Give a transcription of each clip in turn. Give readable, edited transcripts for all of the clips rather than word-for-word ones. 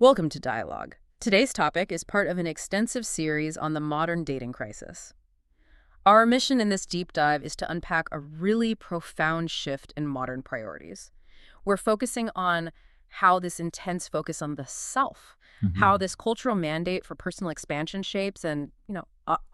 Welcome to Dialogue. Today's topic is part of an extensive series on the modern dating crisis. Our mission in this deep dive is to unpack a really profound shift in modern priorities. We're focusing on how this intense focus on the self, how this cultural mandate for personal expansion shapes and,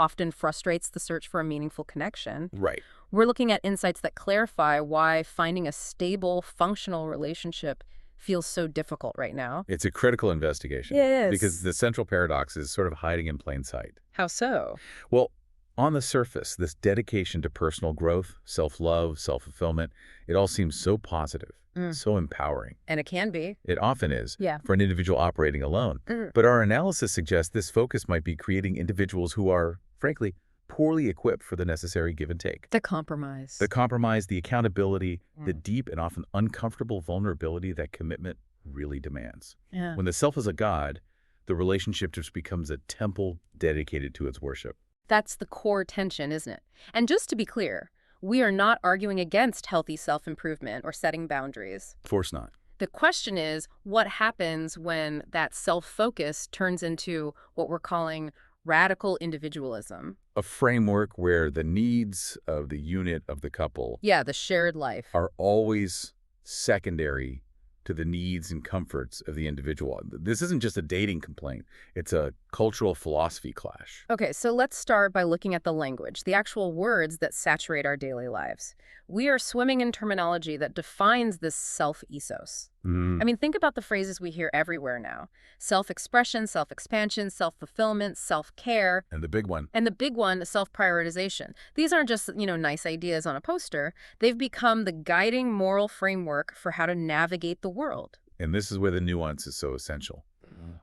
often frustrates the search for a meaningful connection. Right. We're looking at insights that clarify why finding a stable, functional relationship feels so difficult right now. It's a critical investigation. It is. Because the central paradox is sort of hiding in plain sight. How so? Well, on the surface, this dedication to personal growth, self-love, self-fulfillment, it all seems so positive, so empowering. And it can be. It often is Yeah. for an individual operating alone. But our analysis suggests this focus might be creating individuals who are, frankly, poorly equipped for the necessary give and take. The compromise. The compromise, the accountability, the deep and often uncomfortable vulnerability that commitment really demands. Yeah. When the self is a god, the relationship just becomes a temple dedicated to its worship. That's the core tension, isn't it? And just to be clear, we are not arguing against healthy self-improvement or setting boundaries. Of course not. The question is, what happens when that self-focus turns into what we're calling radical individualism? A framework where the needs of the unit of the couple Yeah, the shared life. are always secondary to the needs and comforts of the individual. This isn't just a dating complaint. It's a cultural philosophy clash. Okay, so let's start by looking at the language, the actual words that saturate our daily lives. We are swimming in terminology that defines this self-ethos. I mean, think about the phrases we hear everywhere now. Self-expression, self-expansion, self-fulfillment, self-care. And the big one. And the big one, self-prioritization. These aren't just, nice ideas on a poster. They've become the guiding moral framework for how to navigate the world. And this is where the nuance is so essential.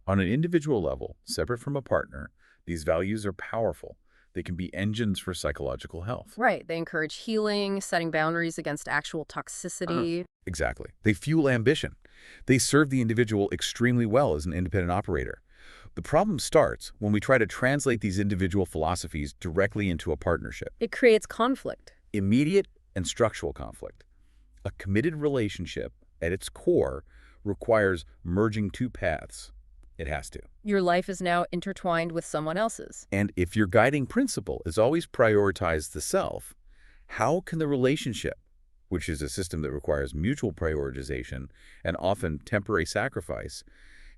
On an individual level, separate from a partner, these values are powerful. They can be engines for psychological health. Right. They encourage healing, setting boundaries against actual toxicity. Exactly. They fuel ambition. They serve the individual extremely well as an independent operator. The problem starts when we try to translate these individual philosophies directly into a partnership. It creates conflict. Immediate and structural conflict. A committed relationship, at its core, requires merging two paths. It has to. Your life is now intertwined with someone else's. And if your guiding principle is always prioritize the self, how can the relationship, which is a system that requires mutual prioritization and often temporary sacrifice,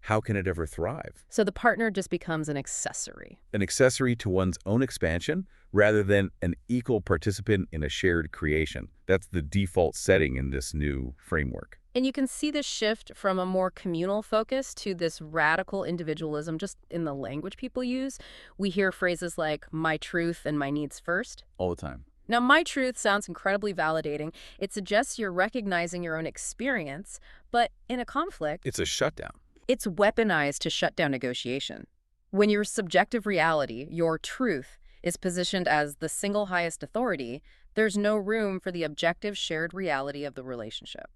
how can it ever thrive? So the partner just becomes an accessory. An accessory to one's own expansion rather than an equal participant in a shared creation. That's the default setting in this new framework. And you can see this shift from a more communal focus to this radical individualism just in the language people use. We hear phrases like my truth and my needs first. All the time. Now, my truth sounds incredibly validating. It suggests you're recognizing your own experience, but in a conflict, It's a shutdown. it's weaponized to shut down negotiation. When your subjective reality, your truth, is positioned as the single highest authority, there's no room for the objective shared reality of the relationship.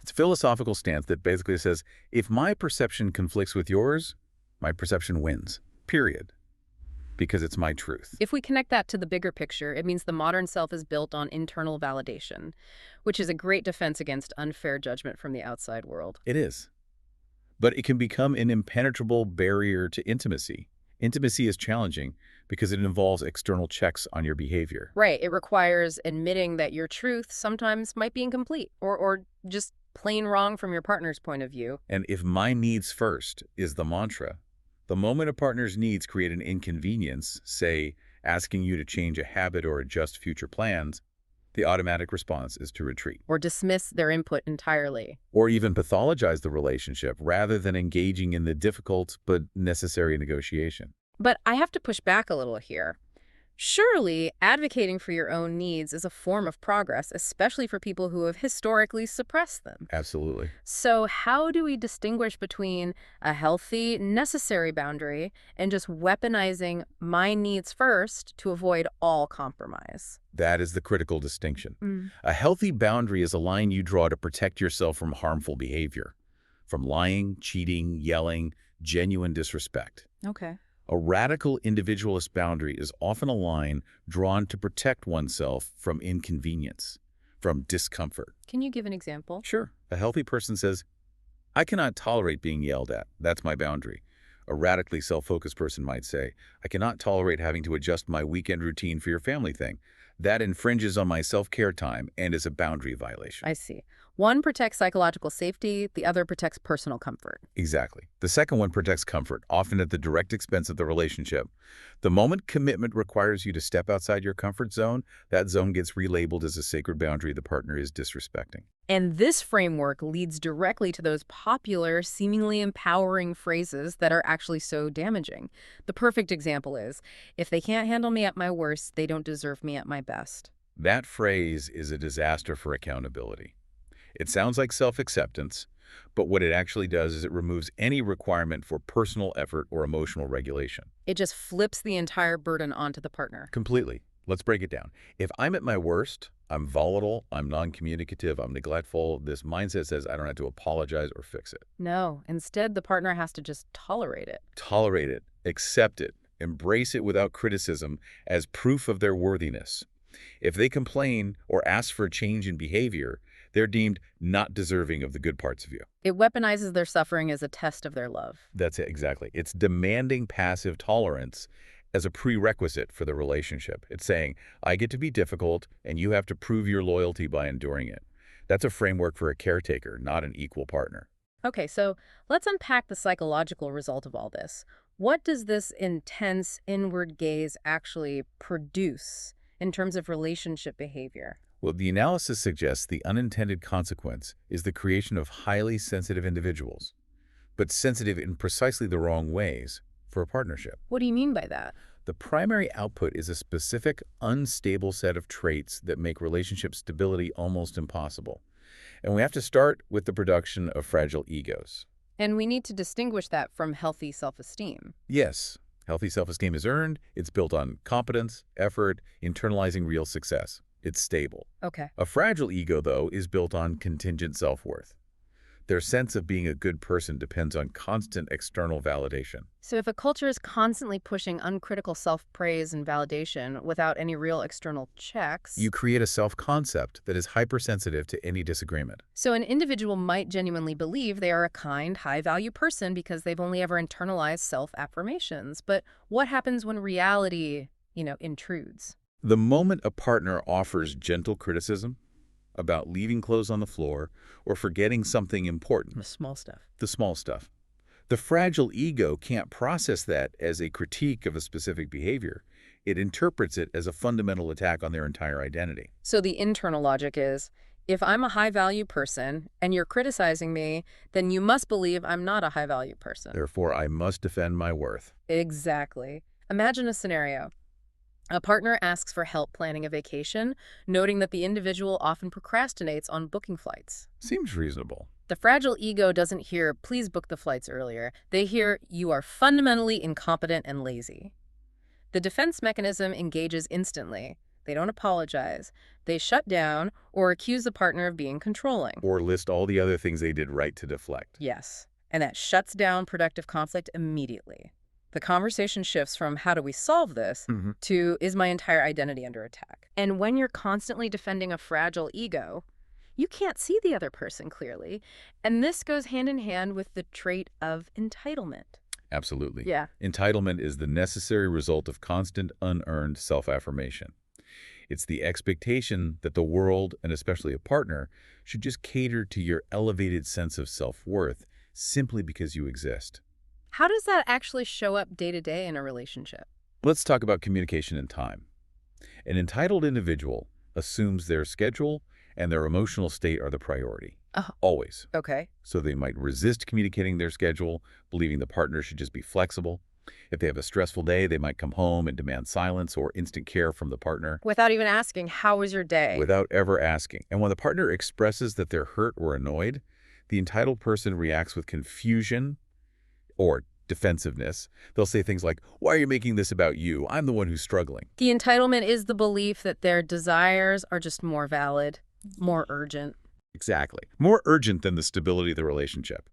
It's a philosophical stance that basically says, if my perception conflicts with yours, my perception wins, period, because it's my truth. If we connect that to the bigger picture, it means the modern self is built on internal validation, which is a great defense against unfair judgment from the outside world. It is. But it can become an impenetrable barrier to intimacy. Intimacy is challenging because it involves external checks on your behavior. Right. It requires admitting that your truth sometimes might be incomplete or just plain wrong from your partner's point of view. And if my needs first is the mantra, the moment a partner's needs create an inconvenience, say, asking you to change a habit or adjust future plans, the automatic response is to retreat. Or dismiss their input entirely. Or even pathologize the relationship rather than engaging in the difficult but necessary negotiation. But I have to push back a little here. Surely, advocating for your own needs is a form of progress, especially for people who have historically suppressed them. Absolutely. So how do we distinguish between a healthy, necessary boundary and just weaponizing my needs first to avoid all compromise? That is the critical distinction. A healthy boundary is a line you draw to protect yourself from harmful behavior, from lying, cheating, yelling, genuine disrespect. Okay. A radical individualist boundary is often a line drawn to protect oneself from inconvenience, from discomfort. Can you give an example? Sure. A healthy person says, I cannot tolerate being yelled at. That's my boundary. A radically self-focused person might say, I cannot tolerate having to adjust my weekend routine for your family thing. That infringes on my self-care time and is a boundary violation. I see. One protects psychological safety, the other protects personal comfort. Exactly. The second one protects comfort, often at the direct expense of the relationship. The moment commitment requires you to step outside your comfort zone, that zone gets relabeled as a sacred boundary the partner is disrespecting. And this framework leads directly to those popular, seemingly empowering phrases that are actually so damaging. The perfect example is, if they can't handle me at my worst, they don't deserve me at my best. That phrase is a disaster for accountability. It sounds like self-acceptance, but what it actually does is it removes any requirement for personal effort or emotional regulation. It just flips the entire burden onto the partner. Completely. Let's break it down. If I'm at my worst, I'm volatile, I'm non-communicative, I'm neglectful, this mindset says I don't have to apologize or fix it. No, instead the partner has to just tolerate it. Tolerate it, accept it, embrace it without criticism as proof of their worthiness. If they complain or ask for a change in behavior, they're deemed not deserving of the good parts of you. It weaponizes their suffering as a test of their love. That's it, exactly. It's demanding passive tolerance as a prerequisite for the relationship. It's saying, I get to be difficult, and you have to prove your loyalty by enduring it. That's a framework for a caretaker, not an equal partner. Okay, so let's unpack the psychological result of all this. What does this intense inward gaze actually produce in terms of relationship behavior? Well, the analysis suggests the unintended consequence is the creation of highly sensitive individuals, but sensitive in precisely the wrong ways for a partnership. What do you mean by that? The primary output is a specific, unstable set of traits that make relationship stability almost impossible. And we have to start with the production of fragile egos. And we need to distinguish that from healthy self-esteem. Yes, healthy self-esteem is earned. It's built on competence, effort, internalizing real success. It's stable. Okay. A fragile ego, though, is built on contingent self-worth. Their sense of being a good person depends on constant external validation. So if a culture is constantly pushing uncritical self-praise and validation without any real external checks, You create a self-concept that is hypersensitive to any disagreement. so an individual might genuinely believe they are a kind, high-value person because they've only ever internalized self-affirmations. But what happens when reality, intrudes? The moment a partner offers gentle criticism about leaving clothes on the floor or forgetting something important, The small stuff. the small stuff, the fragile ego can't process that as a critique of a specific behavior. It interprets it as a fundamental attack on their entire identity. So the internal logic is, if I'm a high-value person and you're criticizing me, then you must believe I'm not a high-value person. Therefore, I must defend my worth. Exactly. Imagine a scenario. A partner asks for help planning a vacation, noting that the individual often procrastinates on booking flights. Seems reasonable. The fragile ego doesn't hear, please book the flights earlier. They hear, you are fundamentally incompetent and lazy. The defense mechanism engages instantly. They don't apologize. They shut down or accuse the partner of being controlling. Or list all the other things they did right to deflect. Yes, and that shuts down productive conflict immediately. The conversation shifts from how do we solve this to is my entire identity under attack? And when you're constantly defending a fragile ego, you can't see the other person clearly. And this goes hand in hand with the trait of entitlement. Absolutely. Yeah. Entitlement is the necessary result of constant, unearned self-affirmation. It's the expectation that the world, and especially a partner, should just cater to your elevated sense of self-worth simply because you exist. How does that actually show up day to day in a relationship? Let's talk about communication and time. An entitled individual assumes their schedule and their emotional state are the priority. Always. Okay. So they might resist communicating their schedule, believing the partner should just be flexible. If they have a stressful day, they might come home and demand silence or instant care from the partner Without even asking, how was your day? without ever asking. And when the partner expresses that they're hurt or annoyed, the entitled person reacts with confusion or defensiveness. They'll say things like, why are you making this about you? I'm the one who's struggling. The entitlement is the belief that their desires are just more valid, more urgent. Exactly. More urgent than the stability of the relationship.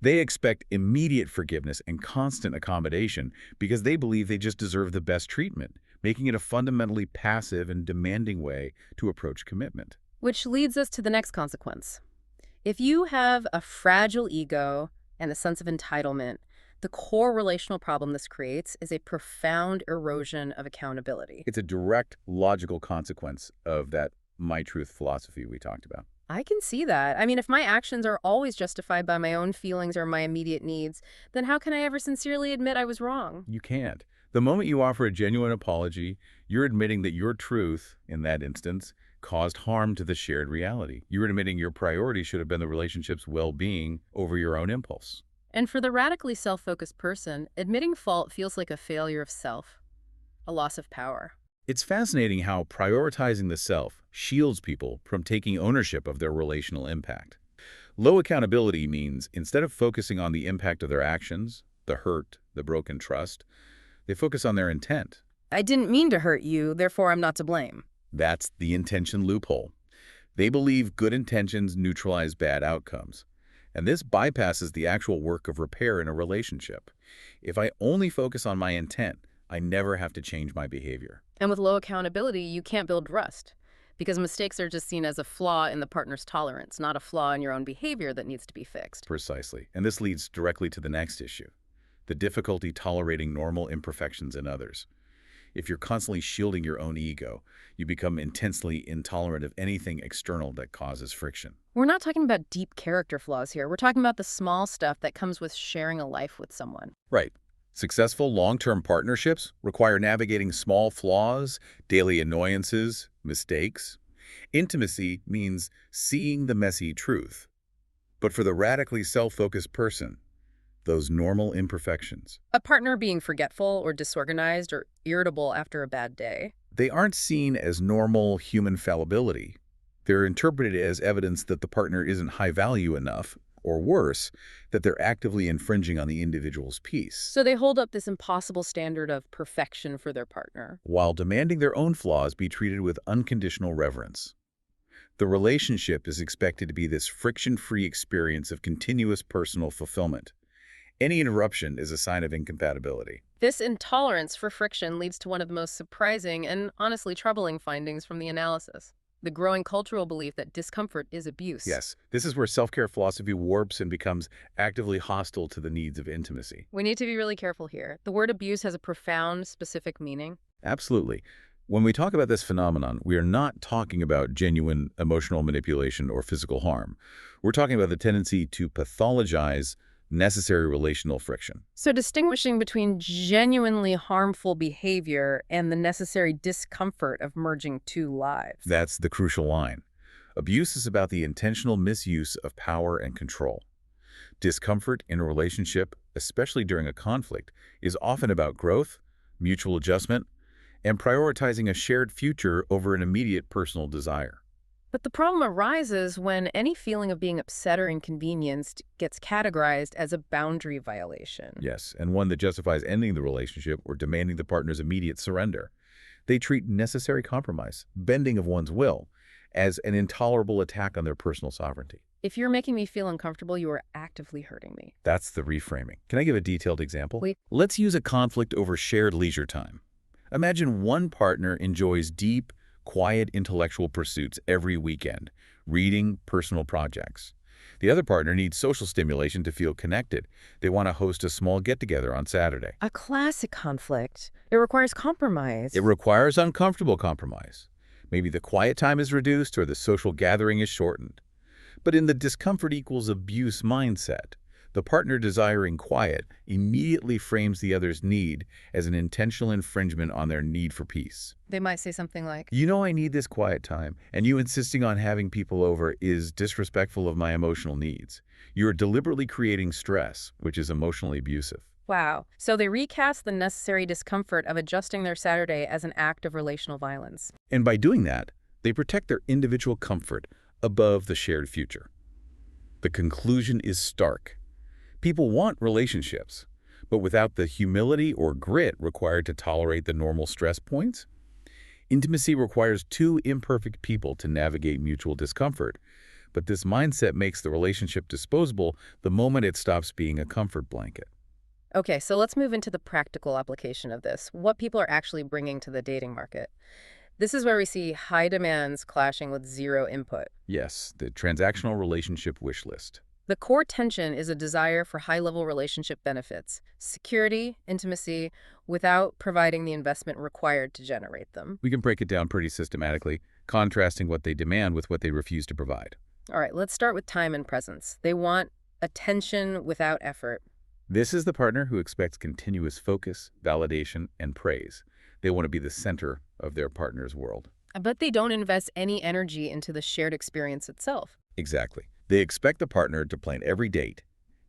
They expect immediate forgiveness and constant accommodation because they believe they just deserve the best treatment, making it a fundamentally passive and demanding way to approach commitment. Which leads us to the next consequence. If you have a fragile ego and a sense of entitlement, the core relational problem this creates is a profound erosion of accountability. It's a direct logical consequence of that my truth philosophy we talked about. I can see that. I mean, if my actions are always justified by my own feelings or my immediate needs, then how can I ever sincerely admit I was wrong? You can't. The moment you offer a genuine apology, you're admitting that your truth, in that instance, caused harm to the shared reality. You're admitting your priority should have been the relationship's well-being over your own impulse. And for the radically self-focused person, admitting fault feels like a failure of self, a loss of power. It's fascinating how prioritizing the self shields people from taking ownership of their relational impact. Low accountability means instead of focusing on the impact of their actions, the hurt, the broken trust, they focus on their intent. I didn't mean to hurt you, therefore I'm not to blame. That's the intention loophole. They believe good intentions neutralize bad outcomes. And this bypasses the actual work of repair in a relationship. If I only focus on my intent, I never have to change my behavior. And with low accountability, you can't build trust, because mistakes are just seen as a flaw in the partner's tolerance, not a flaw in your own behavior that needs to be fixed. Precisely. And this leads directly to the next issue, the difficulty tolerating normal imperfections in others. If you're constantly shielding your own ego, you become intensely intolerant of anything external that causes friction. We're not talking about deep character flaws here. We're talking about the small stuff that comes with sharing a life with someone. Right. Successful long-term partnerships require navigating small flaws, daily annoyances, mistakes. Intimacy means seeing the messy truth. But for the radically self-focused person, those normal imperfections, A partner being forgetful or disorganized or irritable after a bad day. they aren't seen as normal human fallibility. They're interpreted as evidence that the partner isn't high value enough, or worse, that they're actively infringing on the individual's peace, So they hold up this impossible standard of perfection for their partner. while demanding their own flaws be treated with unconditional reverence. The relationship is expected to be this friction-free experience of continuous personal fulfillment. Any interruption is a sign of incompatibility. This intolerance for friction leads to one of the most surprising and honestly troubling findings from the analysis: the growing cultural belief that discomfort is abuse. Yes, this is where self-care philosophy warps and becomes actively hostile to the needs of intimacy. We need to be really careful here. The word abuse has a profound, specific meaning. Absolutely. When we talk about this phenomenon, we are not talking about genuine emotional manipulation or physical harm. We're talking about the tendency to pathologize necessary relational friction. So distinguishing between genuinely harmful behavior and the necessary discomfort of merging two lives. That's the crucial line. Abuse is about the intentional misuse of power and control. Discomfort in a relationship, especially during a conflict, is often about growth, mutual adjustment, and prioritizing a shared future over an immediate personal desire. But the problem arises when any feeling of being upset or inconvenienced gets categorized as a boundary violation. Yes, and one that justifies ending the relationship or demanding the partner's immediate surrender. They treat necessary compromise, bending of one's will, as an intolerable attack on their personal sovereignty. If you're making me feel uncomfortable, you are actively hurting me. That's the reframing. Can I give a detailed example? Please. Let's use a conflict over shared leisure time. Imagine one partner enjoys deep, quiet intellectual pursuits every weekend, reading, personal projects. The other partner needs social stimulation to feel connected. They want to host a small get-together on Saturday. A classic conflict. It requires compromise. It requires uncomfortable compromise. Maybe the quiet time is reduced or the social gathering is shortened. But in the discomfort equals abuse mindset, the partner desiring quiet immediately frames the other's need as an intentional infringement on their need for peace. They might say something like, You know I need this quiet time, and you insisting on having people over is disrespectful of my emotional needs. You are deliberately creating stress, which is emotionally abusive. wow. So they recast the necessary discomfort of adjusting their Saturday as an act of relational violence. And by doing that, they protect their individual comfort above the shared future. The conclusion is stark. People want relationships, but without the humility or grit required to tolerate the normal stress points. Intimacy requires two imperfect people to navigate mutual discomfort, but this mindset makes the relationship disposable the moment it stops being a comfort blanket. Okay, so let's move into the practical application of this, what people are actually bringing to the dating market. This is where we see high demands clashing with zero input. Yes, the transactional relationship wish list. The core tension is a desire for high-level relationship benefits, security, intimacy, without providing the investment required to generate them. We can break it down pretty systematically, contrasting what they demand with what they refuse to provide. All right, let's start with time and presence. They want attention without effort. This is the partner who expects continuous focus, validation, and praise. They want to be the center of their partner's world. But they don't invest any energy into the shared experience itself. Exactly. They expect the partner to plan every date,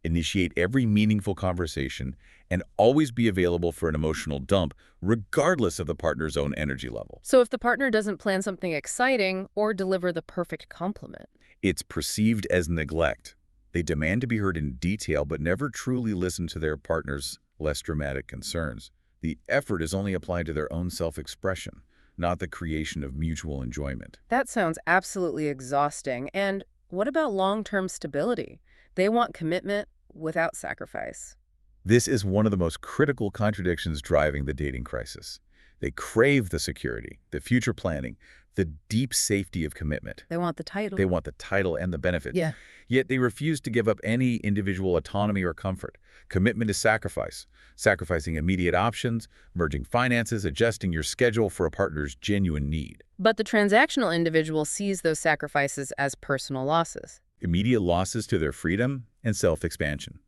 initiate every meaningful conversation, and always be available for an emotional dump, regardless of the partner's own energy level. So if the partner doesn't plan something exciting or deliver the perfect compliment, It's perceived as neglect. They demand to be heard in detail but never truly listen to their partner's less dramatic concerns. The effort is only applied to their own self-expression, not the creation of mutual enjoyment. that sounds absolutely exhausting. And what about long-term stability? They want commitment without sacrifice. This is one of the most critical contradictions driving the dating crisis. They crave the security, the future planning, the deep safety of commitment. They want the title. They want the title and the benefits. Yeah. Yet they refuse to give up any individual autonomy or comfort. Commitment is sacrifice, sacrificing immediate options, merging finances, adjusting your schedule for a partner's genuine need. But the transactional individual sees those sacrifices as personal losses. Immediate losses to their freedom and self-expansion.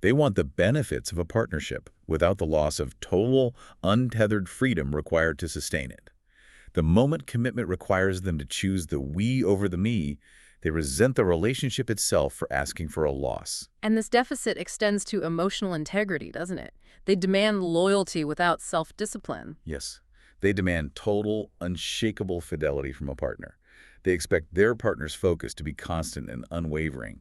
They want the benefits of a partnership without the loss of total, untethered freedom required to sustain it. The moment commitment requires them to choose the we over the me, they resent the relationship itself for asking for a loss. And this deficit extends to emotional integrity, doesn't it? They demand loyalty without self-discipline. Yes, they demand total, unshakable fidelity from a partner. They expect their partner's focus to be constant and unwavering.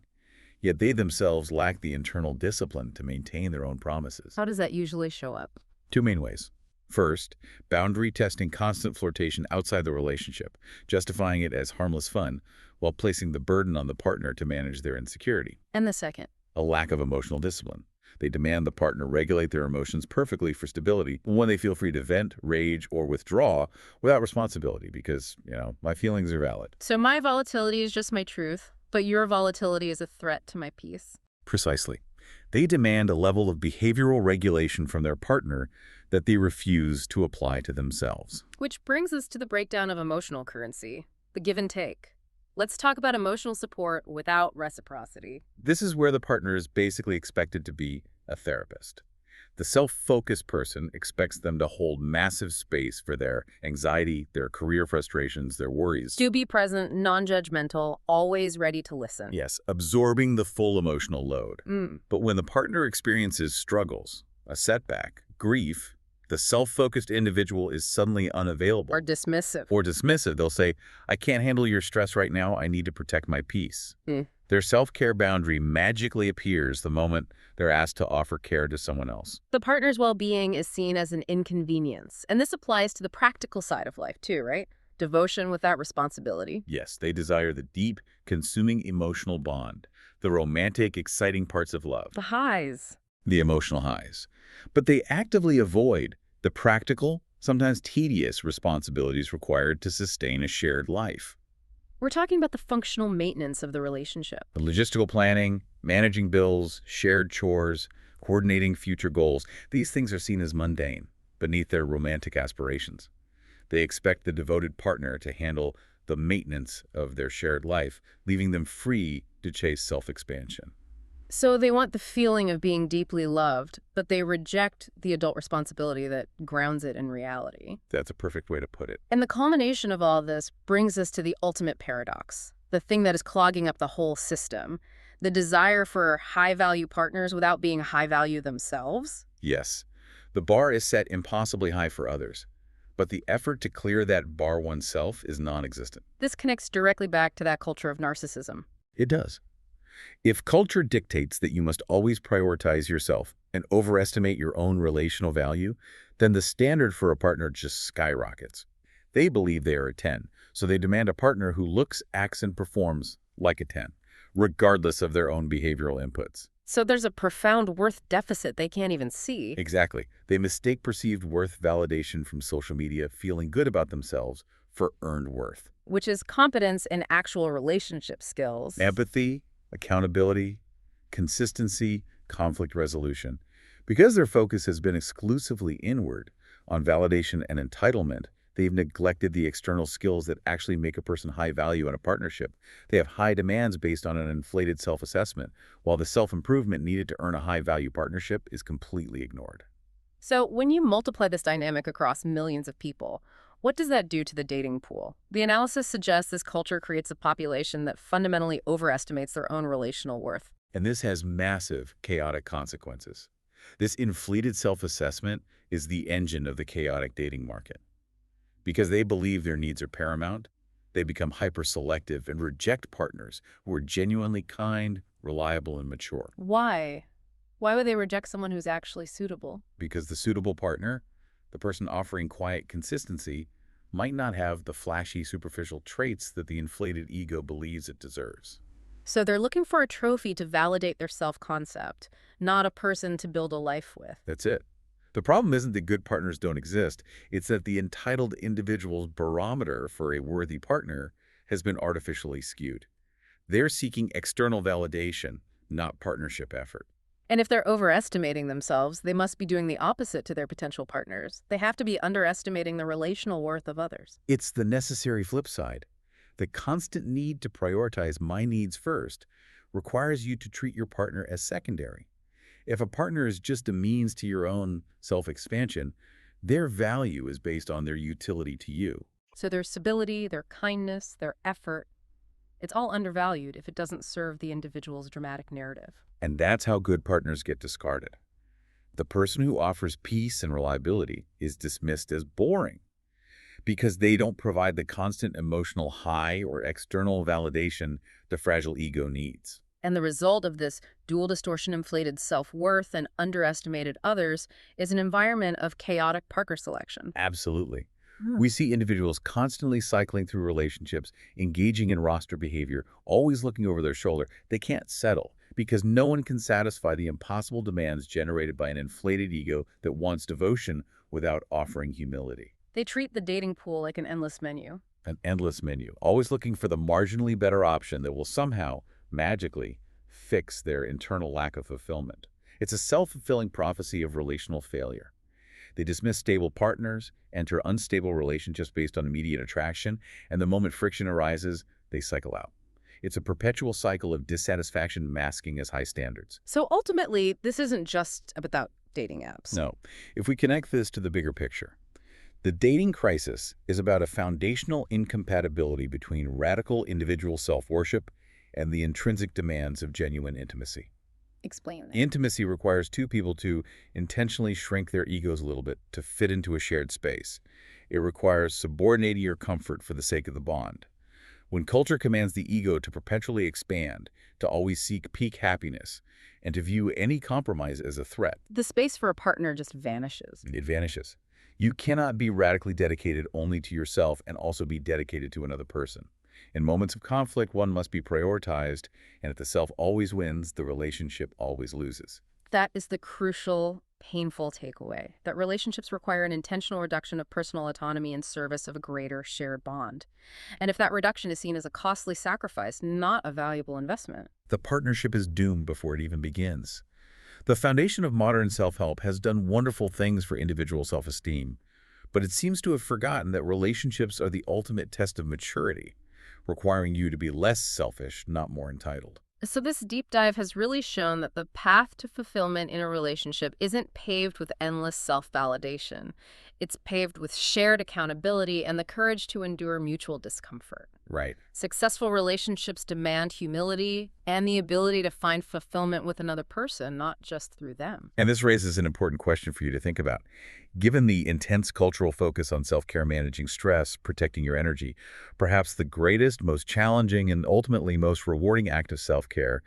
Yet they themselves lack the internal discipline to maintain their own promises. How does that usually show up? Two main ways. First, boundary testing constant flirtation outside the relationship, justifying it as harmless fun, while placing the burden on the partner to manage their insecurity. And the second? A lack of emotional discipline. They demand the partner regulate their emotions perfectly for stability when they feel free to vent, rage, or withdraw without responsibility because, my feelings are valid. So my volatility is just my truth, but your volatility is a threat to my peace. Precisely. They demand a level of behavioral regulation from their partner that they refuse to apply to themselves. Which brings us to the breakdown of emotional currency, the give and take. Let's talk about emotional support without reciprocity. This is where the partner is basically expected to be a therapist. The self-focused person expects them to hold massive space for their anxiety, their career frustrations, their worries. Do be present, non-judgmental, always ready to listen. Yes, absorbing the full emotional load. But when the partner experiences struggles, a setback, grief, the self-focused individual is suddenly unavailable. Or dismissive. They'll say, I can't handle your stress right now. I need to protect my peace. Their self-care boundary magically appears the moment they're asked to offer care to someone else. The partner's well-being is seen as an inconvenience. And this applies to the practical side of life too, right? Devotion without responsibility. Yes, they desire the deep, consuming emotional bond, the romantic, exciting parts of love. The highs. The emotional highs. But they actively avoid the practical, sometimes tedious responsibilities required to sustain a shared life. We're talking about the functional maintenance of the relationship. The logistical planning, managing bills, shared chores, coordinating future goals, these things are seen as mundane, beneath their romantic aspirations. They expect the devoted partner to handle the maintenance of their shared life, leaving them free to chase self-expansion. So they want the feeling of being deeply loved, but they reject the adult responsibility that grounds it in reality. That's a perfect way to put it. And the culmination of all this brings us to the ultimate paradox, the thing that is clogging up the whole system, the desire for high-value partners without being high-value themselves. Yes, the bar is set impossibly high for others, but the effort to clear that bar oneself is non-existent. This connects directly back to that culture of narcissism. It does. If culture dictates that you must always prioritize yourself and overestimate your own relational value, then the standard for a partner just skyrockets. They believe they are a 10, so they demand a partner who looks, acts, and performs like a 10, regardless of their own behavioral inputs. So there's a profound worth deficit they can't even see, Exactly. They mistake perceived worth validation from social media, feeling good about themselves, for earned worth. which is competence in actual relationship skills. Empathy, accountability, consistency, conflict resolution. Because their focus has been exclusively inward, on validation and entitlement, they've neglected the external skills that actually make a person high value in a partnership. They have high demands based on an inflated self-assessment, while the self-improvement needed to earn a high-value partnership is completely ignored. So when you multiply this dynamic across millions of people, what does that do to the dating pool? The analysis suggests this culture creates a population that fundamentally overestimates their own relational worth. And this has massive, chaotic consequences. This inflated self-assessment is the engine of the chaotic dating market. Because they believe their needs are paramount, they become hyper-selective and reject partners who are genuinely kind, reliable, and mature. Why? Why would they reject someone who's actually suitable? Because the suitable partner, the person offering quiet consistency, might not have the flashy, superficial traits that the inflated ego believes it deserves. So they're looking for a trophy to validate their self-concept, not a person to build a life with. That's it. The problem isn't that good partners don't exist, it's that the entitled individual's barometer for a worthy partner has been artificially skewed. They're seeking external validation, not partnership effort. And if they're overestimating themselves, they must be doing the opposite to their potential partners. They have to be underestimating the relational worth of others. It's the necessary flip side. The constant need to prioritize my needs first requires you to treat your partner as secondary. If a partner is just a means to your own self-expansion, their value is based on their utility to you. So their stability, their kindness, their effort, it's all undervalued if it doesn't serve the individual's dramatic narrative. And that's how good partners get discarded. The person who offers peace and reliability is dismissed as boring because they don't provide the constant emotional high or external validation the fragile ego needs. And the result of this dual distortion inflated self-worth and underestimated others is an environment of chaotic partner selection. Absolutely. We see individuals constantly cycling through relationships, engaging in roster behavior, always looking over their shoulder. They can't settle because no one can satisfy the impossible demands generated by an inflated ego that wants devotion without offering humility. They treat the dating pool like an endless menu. An endless menu, always looking for the marginally better option that will somehow, magically, fix their internal lack of fulfillment. It's a self-fulfilling prophecy of relational failure. They dismiss stable partners, enter unstable relationships based on immediate attraction, and the moment friction arises, they cycle out. It's a perpetual cycle of dissatisfaction masking as high standards. So ultimately, this isn't just about dating apps. No, if we connect this to the bigger picture, the dating crisis is about a foundational incompatibility between radical individual self-worship and the intrinsic demands of genuine intimacy. Explain that. Intimacy requires two people to intentionally shrink their egos a little bit to fit into a shared space. It requires subordinating your comfort for the sake of the bond. When culture commands the ego to perpetually expand, to always seek peak happiness, and to view any compromise as a threat, The space for a partner just vanishes. it vanishes. You cannot be radically dedicated only to yourself and also be dedicated to another person. In moments of conflict, one must be prioritized, and if the self always wins, the relationship always loses. That is the crucial, painful takeaway, that relationships require an intentional reduction of personal autonomy in service of a greater shared bond. And if that reduction is seen as a costly sacrifice, not a valuable investment. The partnership is doomed before it even begins. The foundation of modern self-help has done wonderful things for individual self-esteem, but it seems to have forgotten that relationships are the ultimate test of maturity, requiring you to be less selfish, not more entitled. So this deep dive has really shown that the path to fulfillment in a relationship isn't paved with endless self-validation. It's paved with shared accountability and the courage to endure mutual discomfort. Right. Successful relationships demand humility and the ability to find fulfillment with another person, not just through them. And this raises an important question for you to think about. Given the intense cultural focus on self-care, managing stress, protecting your energy, perhaps the greatest, most challenging, and ultimately most rewarding act of self-care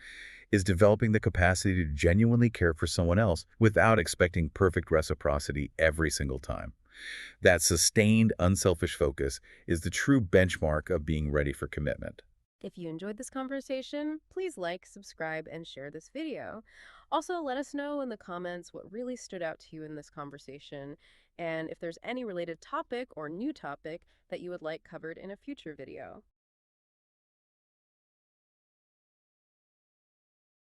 is developing the capacity to genuinely care for someone else without expecting perfect reciprocity every single time. That sustained, unselfish focus is the true benchmark of being ready for commitment. If you enjoyed this conversation, please like, subscribe, and share this video. Also, let us know in the comments what really stood out to you in this conversation, and if there's any related topic or new topic that you would like covered in a future video.